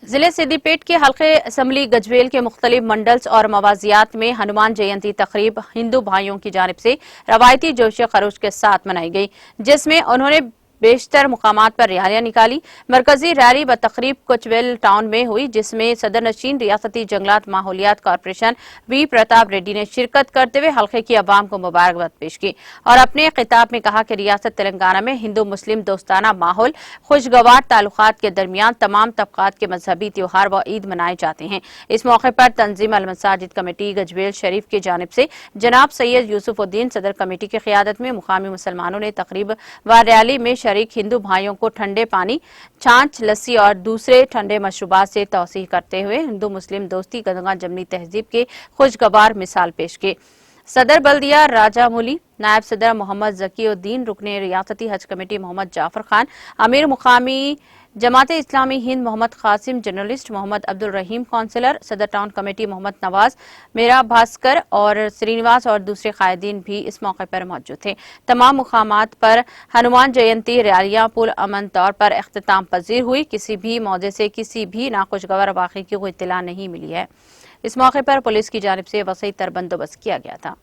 ضلع سدی پیٹ کے حلقے اسمبلی گجویل کے مختلف منڈلز اور موازیات میں ہنومان جینتی تقریب ہندو بھائیوں کی جانب سے روایتی جوش خروش کے ساتھ منائی گئی، جس میں انہوں نے بیشتر مقامات پر ریالیاں نکالی۔ مرکزی ریلی و تقریب کوچویل ٹاؤن میں ہوئی، جس میں صدر نشین ریاستی جنگلات ماحولیات کارپوریشن وی پرتاپ ریڈی نے شرکت کرتے ہوئے حلقے کی عوام کو مبارکباد پیش کی اور اپنے خطاب میں کہا کہ ریاست تلنگانہ میں ہندو مسلم دوستانہ ماحول، خوشگوار تعلقات کے درمیان تمام طبقات کے مذہبی تیوہار و عید منائے جاتے ہیں۔ اس موقع پر تنظیم المساجد کمیٹی گجویل شریف کی جانب سے جناب سید یوسف الدین صدر کمیٹی کی قیادت میں مقامی مسلمانوں نے تقریب و ریلی میں شریک ہندو بھائیوں کو ٹھنڈے پانی، چھانچ، لسی اور دوسرے ٹھنڈے مشروبات سے توصیح کرتے ہوئے ہندو مسلم دوستی گنگا جمنی تہذیب کے خوشگوار مثال پیش کی۔ صدر بلدیہ راجہ مولی، نائب صدر محمد ذکی الدین، رکن ریاستی حج کمیٹی محمد جعفر خان، امیر مقامی جماعت اسلامی ہند محمد قاسم، جرنلسٹ محمد عبد الرحیم، کونسلر صدر ٹاؤن کمیٹی محمد نواز، میرا بھاسکر اور سرینواس اور دوسرے قائدین بھی اس موقع پر موجود تھے۔ تمام مقامات پر ہنومان جینتی ریالیاں پرامن طور پر اختتام پذیر ہوئی۔ کسی بھی موضع سے کسی بھی ناخوشگوار واقعے کی کوئی اطلاع نہیں ملی ہے۔ اس موقع پر پولیس کی جانب سے وسیع تر بندوبست کیا گیا تھا۔